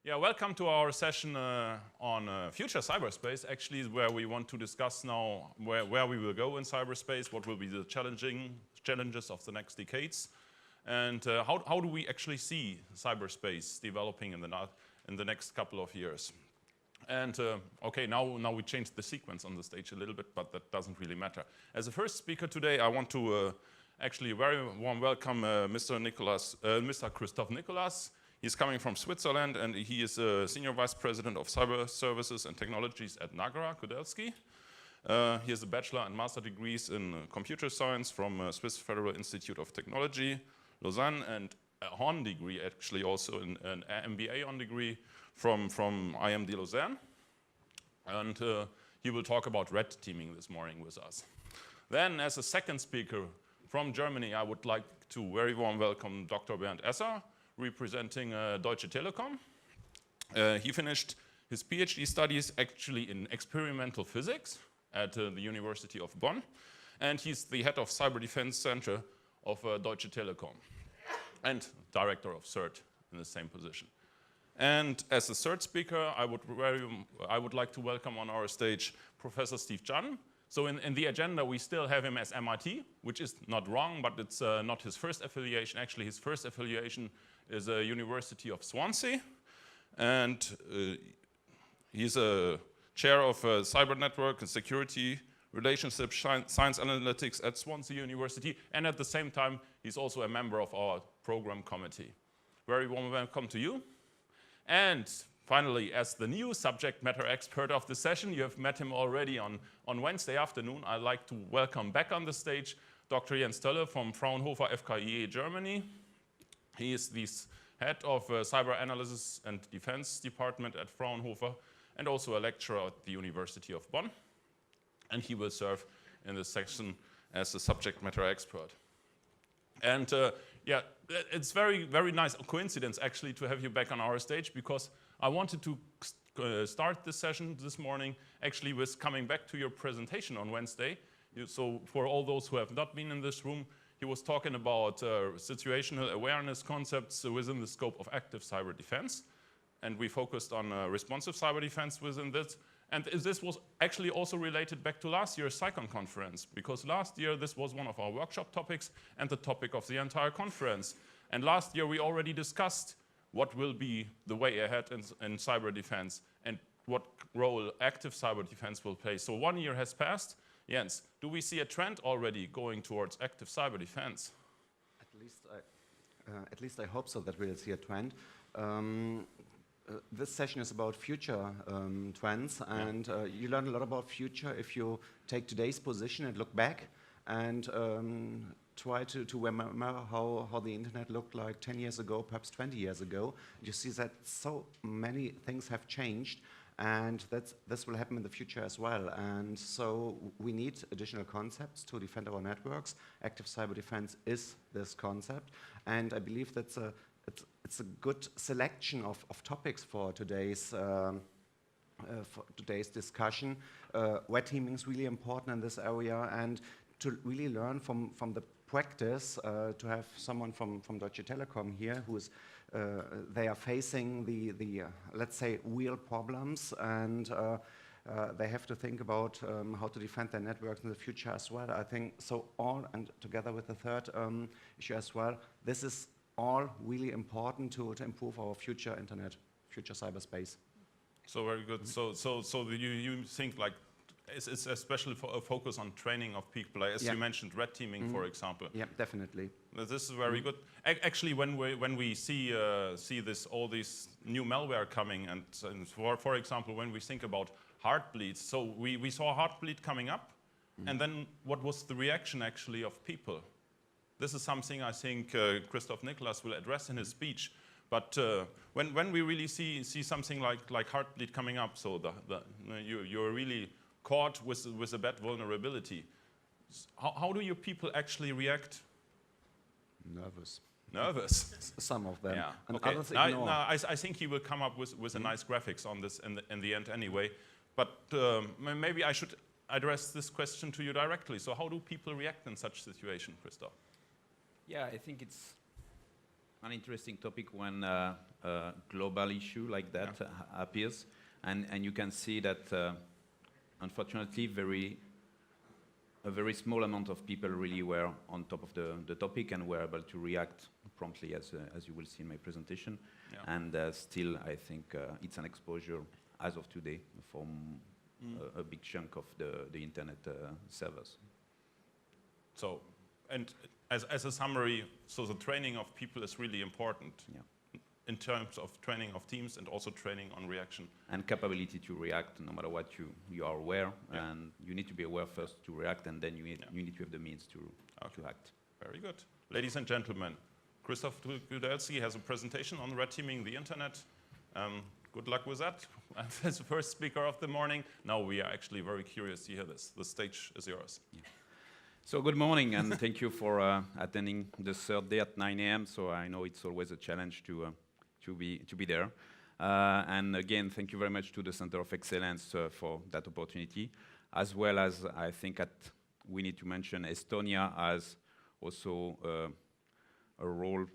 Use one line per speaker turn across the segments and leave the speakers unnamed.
Yeah, welcome to our session on future cyberspace, actually where we want to discuss now where we will go in cyberspace, what will be the challenges of the next decades, and how do we actually see cyberspace developing in the next couple of years. And okay, now we changed the sequence on the stage a little bit, but that doesn't really matter. As the first speaker today, I want to actually very warm welcome Mr. Christophe NICOLAS. He's coming from Switzerland, and he is a Senior Vice President of Cyber Services and Technologies at Kudelski. He has a bachelor and master degrees in computer science from Swiss Federal Institute of Technology, Lausanne, and a Horn degree, actually also an MBA on degree from IMD Lausanne. And he will talk about red teaming this morning with us. Then, as a second speaker from Germany, I would like to very warm welcome Dr. Bernd Esser, representing Deutsche Telekom. He finished his PhD studies actually in experimental physics at the University of Bonn, and he's the head of Cyber Defense Center of Deutsche Telekom and director of CERT in the same position. And as the third speaker, I would like to welcome on our stage Professor Steve Jun. So in the agenda, we still have him as MIT, which is not wrong, but it's not his first affiliation. Actually, his first affiliation is the University of Swansea. And he's a chair of cyber network and security relationship science analytics at Swansea University. And at the same time, he's also a member of our program committee. Very warm welcome to you. And finally, as the new subject matter expert of the session, you have met him already on Wednesday afternoon. I'd like to welcome back on the stage Dr. Jens Tölle from Fraunhofer FKIE Germany. He is the head of Cyber Analysis and Defense Department at Fraunhofer and also a lecturer at the University of Bonn. And he will serve in this section as a subject matter expert. And yeah, it's very, very nice coincidence actually to have you back on our stage, because I wanted to start this session this morning actually with coming back to your presentation on Wednesday. So for all those who have not been in this room, he was talking about situational awareness concepts within the scope of active cyber defense. And we focused on responsive cyber defense within this. And this was actually also related back to last year's CyCon conference, because last year this was one of our workshop topics and the topic of the entire conference. And last year we already discussed what will be the way ahead in cyber defense and what role active cyber defense will play. So 1 year has passed. Jens, do we see a trend already going towards active cyber defense?
At least I hope so, that we'll see a trend. This session is about future trends, and you learn a lot about future if you take today's position and look back and try to remember how the internet looked like 10 years ago, perhaps 20 years ago. You see that so many things have changed, and this will happen in the future as well. And so we need additional concepts to defend our networks. Active cyber defense is this concept, and I believe that's it's a good selection of topics for today's discussion. Red teaming is really important in this area, and to really learn from the practice, to have someone from Deutsche Telekom here who is they are facing the let's say real problems, and they have to think about how to defend their networks in the future as well. I think so, all, and together with the third issue as well, this is all really important to improve our future internet, future cyberspace.
So very good. So you think like it's especially for a focus on training of people, as you mentioned, red teaming, for example.
Yeah, definitely.
This is very good. Actually, when we see all these new malware coming, and for example, when we think about Heartbleed, so we saw Heartbleed coming up, and then what was the reaction actually of people? This is something I think Christophe NICOLAS will address in his speech. But when we really see something like Heartbleed coming up, so you're really caught with a bad vulnerability, how do your people actually react?
Nervous.
Nervous?
Some of them.
Yeah.
And
okay.
others ignore.
I think he will come up with a nice graphics on this in the end anyway. But maybe I should address this question to you directly. So how do people react in such situation, Christophe?
Yeah, I think it's an interesting topic when a global issue like that appears, and you can see that unfortunately a very small amount of people really were on top of the topic and were able to react promptly, as you will see in my presentation. Yeah. And still, I think it's an exposure as of today from a big chunk of the internet servers.
So, and as a summary, so the training of people is really important. Yeah. In terms of training of teams and also training on reaction.
And capability to react no matter what you are aware. Yeah. And you need to be aware first to react, and then you need to have the means to act.
Very good. Ladies and gentlemen, Christophe Kudelski has a presentation on red teaming the internet. Good luck with that. As the first speaker of the morning, now we are actually very curious to hear this. The stage is yours. Yeah.
So good morning, and thank you for attending the third day at 9 a.m. So I know it's always a challenge to be there. And again, thank you very much to the Center of Excellence for that opportunity, as well as I think we need to mention Estonia as also a role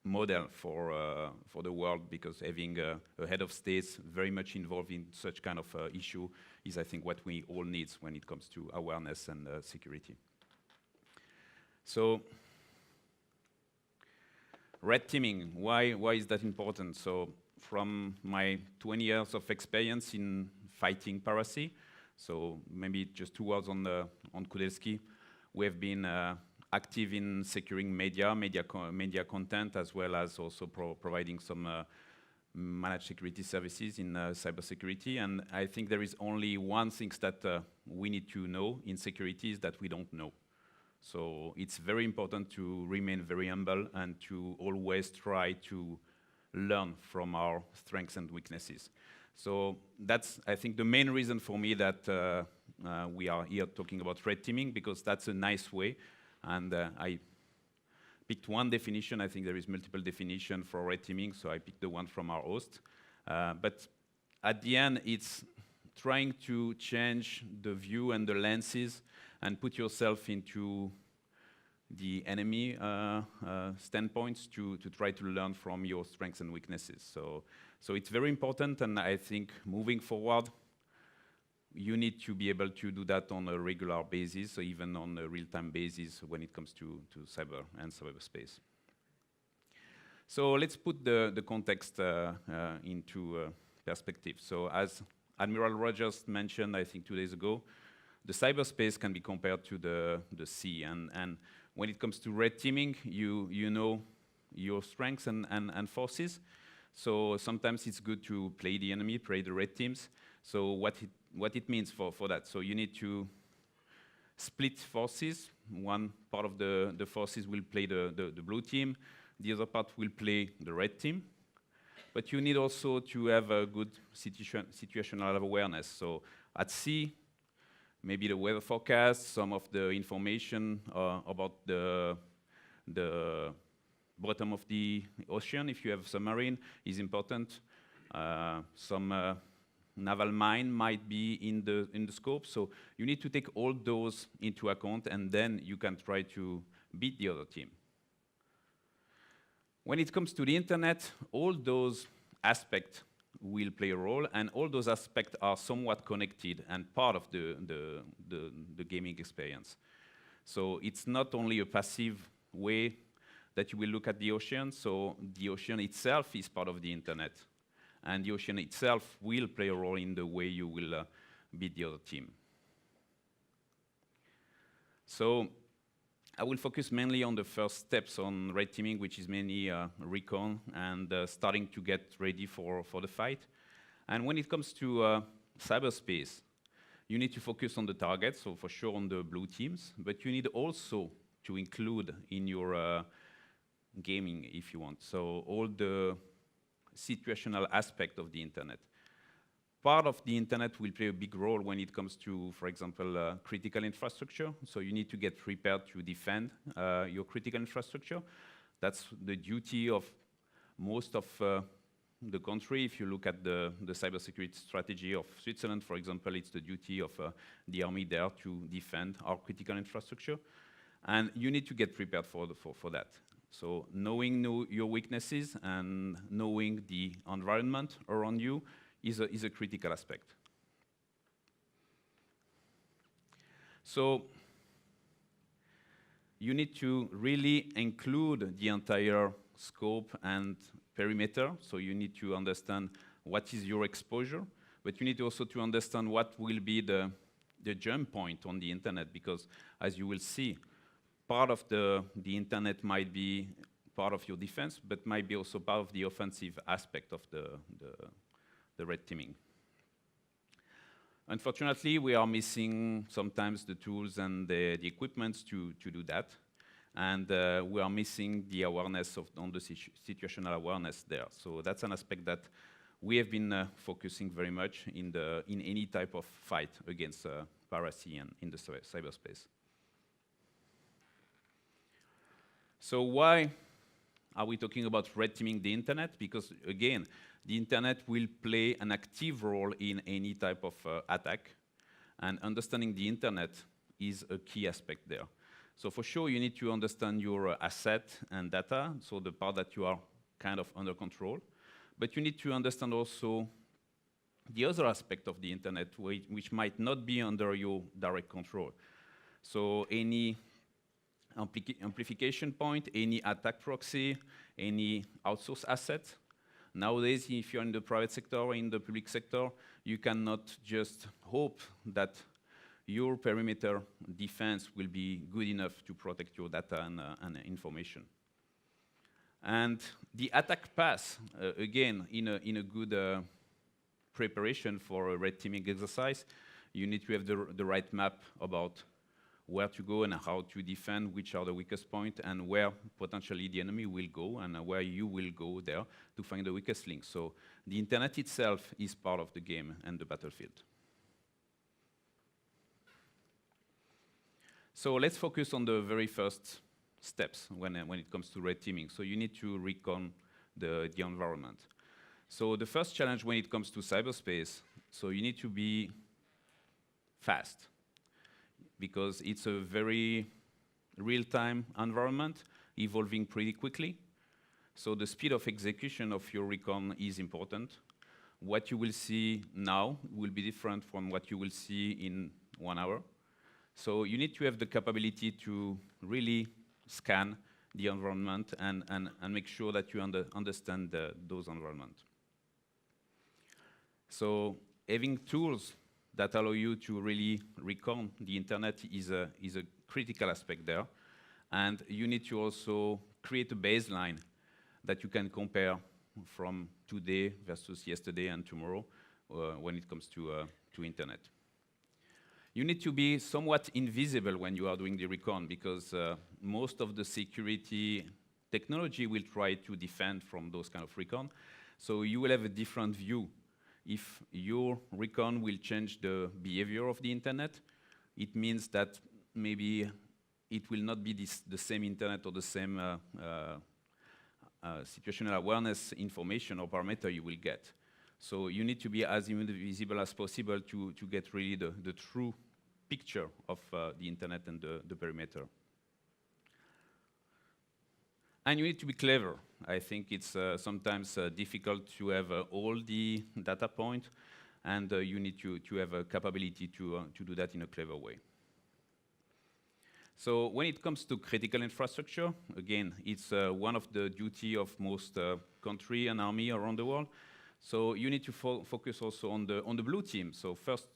model for the world, because having a head of states very much involved in such kind of issue is, I think, what we all need when it comes to awareness and security. So, red teaming, why is that important? So from my 20 years of experience in fighting piracy, so maybe just 2 words on Kudelski, we have been active in securing media content, as well as also providing some managed security services in cybersecurity. And I think there is only one thing that we need to know in security is that we don't know. So it's very important to remain very humble and to always try to learn from our strengths and weaknesses. So that's, I think, the main reason for me that we are here talking about red teaming, because that's a nice way. And I picked one definition. I think there is multiple definitions for red teaming, so I picked the one from our host. But at the end, it's trying to change the view and the lenses and put yourself into the enemy standpoints to try to learn from your strengths and weaknesses. So it's very important, and I think moving forward, you need to be able to do that on a regular basis, so even on a real-time basis when it comes to cyber and cyberspace. So let's put the context into perspective. So as Admiral Rogers mentioned, I think 2 days ago, the cyberspace can be compared to the sea, and when it comes to red teaming, you know your strengths and forces. So sometimes it's good to play the enemy, play the red teams. So what it means for that? So you need to split forces. One part of the forces will play the blue team. The other part will play the red team. But you need also to have a good situational awareness. So at sea, maybe the weather forecast, some of the information about the bottom of the ocean, if you have a submarine, is important. Some naval mine might be in the scope. So you need to take all those into account, and then you can try to beat the other team. When it comes to the internet, all those aspects will play a role, and all those aspects are somewhat connected and part of the gaming experience. So it's not only a passive way that you will look at the ocean, so the ocean itself is part of the internet, and the ocean itself will play a role in the way you will beat the other team. So I will focus mainly on the first steps on red teaming, which is mainly recon and starting to get ready for the fight. And when it comes to cyberspace, you need to focus on the target, so for sure on the blue teams, but you need also to include in your gaming, if you want, so all the situational aspect of the internet. Part of the internet will play a big role when it comes to, for example, critical infrastructure. So you need to get prepared to defend your critical infrastructure. That's the duty of most of the country. If you look at the cybersecurity strategy of Switzerland, for example, it's the duty of the army there to defend our critical infrastructure. And you need to get prepared for that. So knowing your weaknesses and knowing the environment around you is a critical aspect. So you need to really include the entire scope and perimeter. So you need to understand what is your exposure, but you need also to understand what will be the jump point on the internet, because as you will see, part of the internet might be part of your defense, but might be also part of the offensive aspect of the red teaming. Unfortunately, we are missing sometimes the tools and the equipment to do that. And we are missing the awareness on the situational awareness there. So that's an aspect that we have been focusing very much in any type of fight against piracy and in the cyberspace. So why are we talking about red teaming the internet? Because again, the internet will play an active role in any type of attack, and understanding the internet is a key aspect there. So for sure, you need to understand your asset and data, so the part that you are kind of under control. But you need to understand also the other aspect of the internet, which might not be under your direct control. So any amplification point, any attack proxy, any outsourced asset. Nowadays, if you're in the private sector or in the public sector, you cannot just hope that your perimeter defense will be good enough to protect your data and information. And the attack path, again, in a good preparation for a red teaming exercise, you need to have the right map about where to go and how to defend, which are the weakest points, and where potentially the enemy will go, and where you will go there to find the weakest link. So the internet itself is part of the game and the battlefield. So let's focus on the very first steps when it comes to red teaming. So you need to recon the environment. So the first challenge when it comes to cyberspace, so you need to be fast, because it's a very real-time environment, evolving pretty quickly. So the speed of execution of your recon is important. What you will see now will be different from what you will see in 1 hour. So you need to have the capability to really scan the environment and make sure that you understand those environments. So having tools that allow you to really recon the internet is a critical aspect there. And you need to also create a baseline that you can compare from today versus yesterday and tomorrow when it comes to internet. You need to be somewhat invisible when you are doing the recon, because most of the security technology will try to defend from those kind of recon. So you will have a different view. If your recon will change the behavior of the internet, it means that maybe it will not be the same internet or the same situational awareness information or parameter you will get. So you need to be as invisible as possible to get really the true picture of the internet and the perimeter. And you need to be clever. I think it's sometimes difficult to have all the data points, and you need to have a capability to do that in a clever way. So when it comes to critical infrastructure, again, it's one of the duty of most country and army around the world. So you need to focus also on the blue team. So first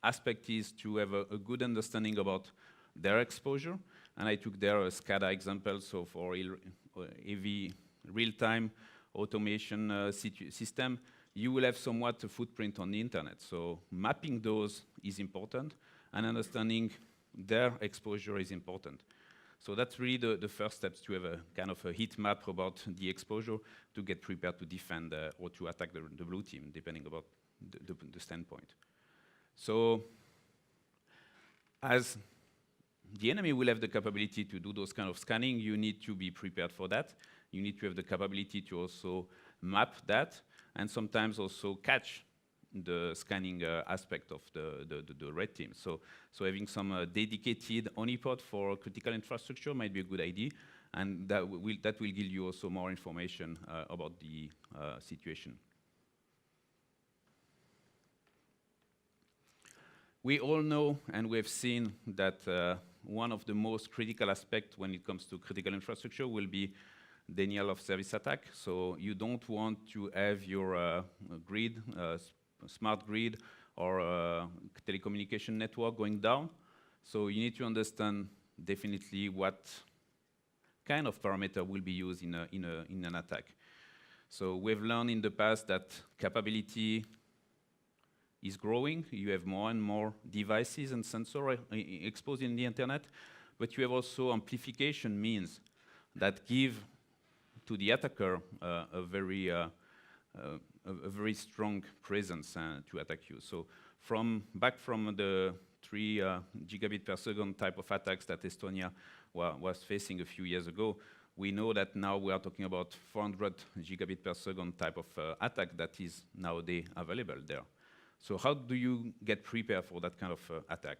aspect is to have a good understanding about their exposure. And I took there a SCADA example, so for heavy real-time automation system, you will have somewhat a footprint on the internet. So mapping those is important, and understanding their exposure is important. So that's really the first steps, to have a kind of a heat map about the exposure to get prepared to defend or to attack the blue team, depending about the standpoint. So as the enemy will have the capability to do those kind of scanning, you need to be prepared for that. You need to have the capability to also map that, and sometimes also catch the scanning aspect of the red team. So having some dedicated honeypot for critical infrastructure might be a good idea, and that will give you also more information about the situation. We all know and we have seen that one of the most critical aspects when it comes to critical infrastructure will be denial of service attack. So you don't want to have your grid, smart grid, or telecommunication network going down. So you need to understand definitely what kind of parameter will be used in an attack. So we've learned in the past that capability is growing. You have more and more devices and sensors exposed in the internet, but you have also amplification means that give to the attacker a very strong presence to attack you. So back from the 3 gigabit per second type of attacks that Estonia was facing a few years ago, we know that now we are talking about 400 gigabit per second type of attack that is nowadays available there. So how do you get prepared for that kind of attack?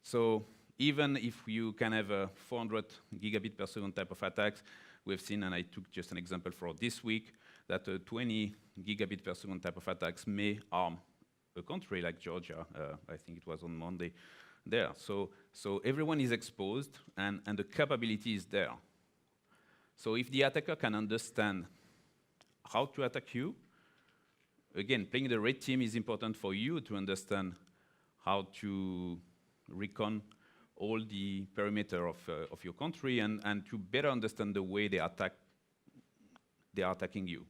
So even if you can have a 400 gigabit per second type of attacks, we've seen, and I took just an example for this week, that 20 gigabit per second type of attacks may harm a country like Georgia. I think it was on Monday there. So everyone is exposed, and the capability is there. So if the attacker can understand how to attack you, again, playing the red team is important for you to understand how to recon all the perimeter of your country and to better understand the way they are attacking you.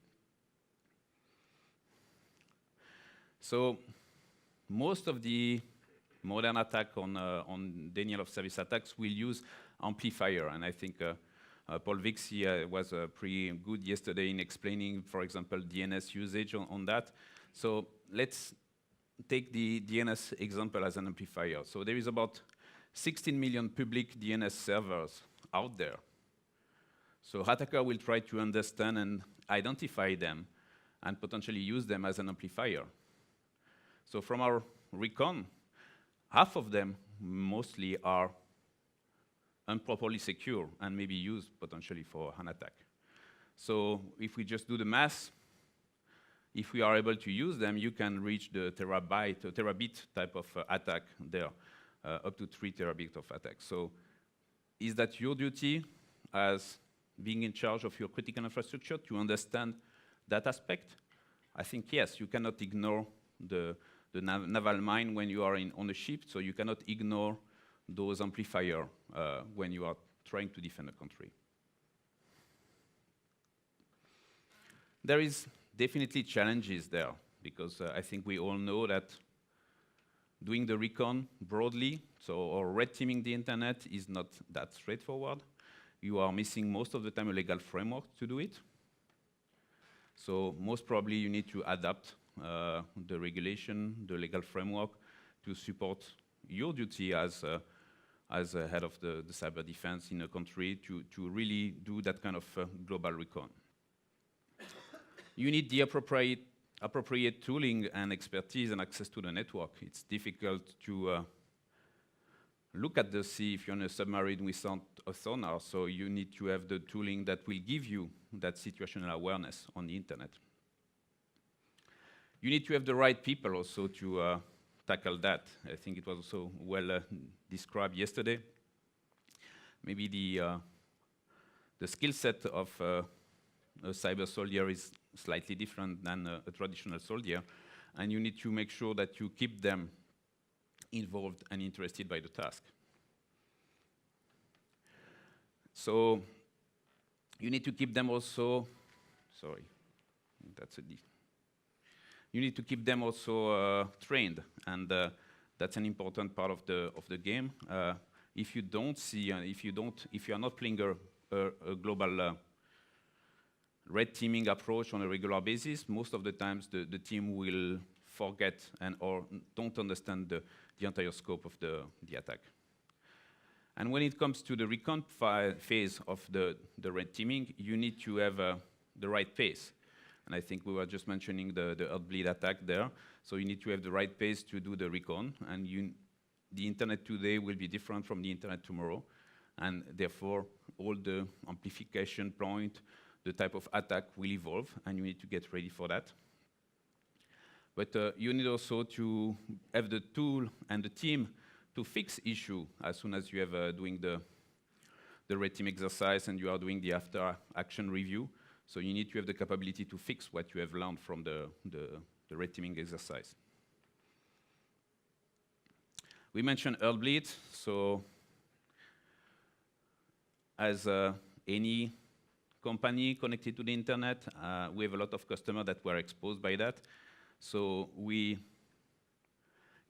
So most of the modern attack on denial of service attacks will use amplifier, and I think Paul Vixie was pretty good yesterday in explaining, for example, DNS usage on that. So let's take the DNS example as an amplifier. So there is about 16 million public DNS servers out there. So attacker will try to understand and identify them and potentially use them as an amplifier. So from our recon, half of them mostly are improperly secure and maybe used potentially for an attack. So if we just do the math, if we are able to use them, you can reach the terabit type of attack there, up to 3 terabit of attack. So is that your duty as being in charge of your critical infrastructure to understand that aspect? I think yes, you cannot ignore the naval mine when you are on a ship, so you cannot ignore those amplifiers when you are trying to defend a country. There is definitely challenges there, because I think we all know that doing the recon broadly, or red teaming the internet, is not that straightforward. You are missing most of the time a legal framework to do it. So most probably you need to adapt the regulation, the legal framework to support your duty as a head of the cyber defense in a country to really do that kind of global recon. You need the appropriate tooling and expertise and access to the network. It's difficult to look at the sea if you're on a submarine without a sonar, so you need to have the tooling that will give you that situational awareness on the internet. You need to have the right people also to tackle that. I think it was also well described yesterday. Maybe the skill set of a cyber soldier is slightly different than a traditional soldier, and you need to make sure that you keep them involved and interested by the task. So you need to keep them also, you need to keep them also trained, and that's an important part of the game. If you don't see, if you are not playing a global red teaming approach on a regular basis, most of the times the team will forget or don't understand the entire scope of the attack. And when it comes to the recon phase of the red teaming, you need to have the right pace. And I think we were just mentioning the Heartbleed attack there. So you need to have the right pace to do the recon. And the internet today will be different from the internet tomorrow. and therefore all the amplification point, the type of attack will evolve, and you need to get ready for that. But you need also to have the tool and the team to fix issue as soon as you have doing the red team exercise and you are doing the after action review. So you need to have the capability to fix what you have learned from the red teaming exercise. We mentioned Heartbleed. So as any company connected to the internet, we have a lot of customers that were exposed by that. So we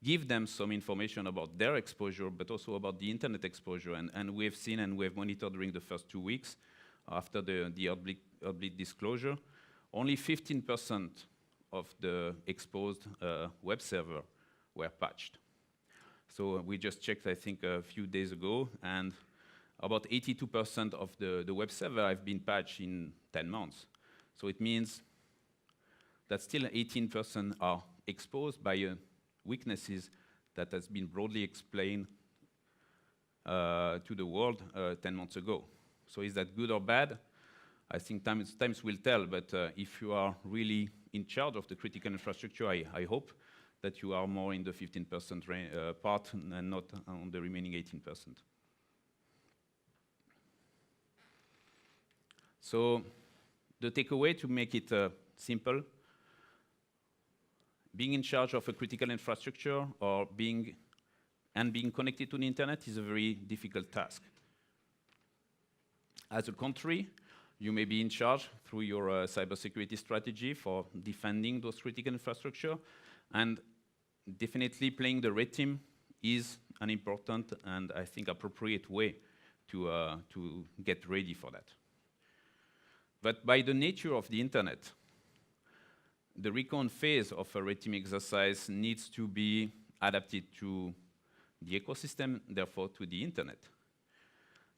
give them some information about their exposure, but also about the internet exposure. And we have seen and we have monitored during the first 2 weeks after the Heartbleed disclosure, only 15% of the exposed web server were patched. So we just checked, I think, a few days ago, and about 82% of the web server have been patched in 10 months. So it means that still 18% are exposed by weaknesses that has been broadly explained to the world 10 months ago. So is that good or bad? I think times will tell, but if you are really in charge of the critical infrastructure, I hope that you are more in the 15% part and not on the remaining 18%. So the takeaway, to make it simple, being in charge of a critical infrastructure or being connected to the internet is a very difficult task. As a country, you may be in charge through your cybersecurity strategy for defending those critical infrastructure, and definitely playing the red team is an important and I think appropriate way to get ready for that. But by the nature of the internet, the recon phase of a red team exercise needs to be adapted to the ecosystem, therefore to the internet.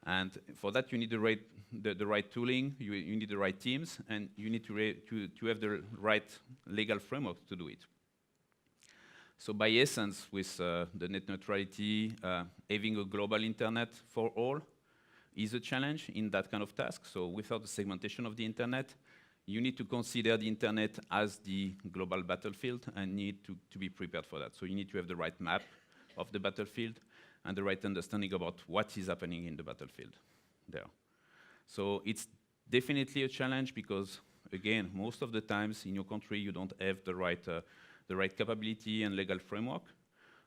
And for that, you need the right tooling, you need the right teams, and you need to have the right legal framework to do it. So by essence, with the net neutrality, having a global internet for all is a challenge in that kind of task. So without the segmentation of the internet, you need to consider the internet as the global battlefield and need to be prepared for that. So you need to have the right map of the battlefield and the right understanding about what is happening in the battlefield there. So it's definitely a challenge because, again, most of the times in your country you don't have the right capability and legal framework.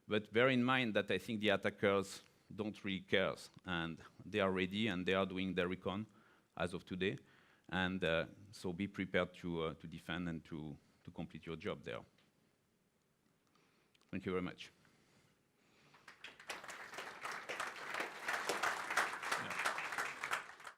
But bear in mind that I think the attackers don't really care, and they are ready and they are doing their recon as of today. And so be prepared to defend and to complete your job there. Thank you very much.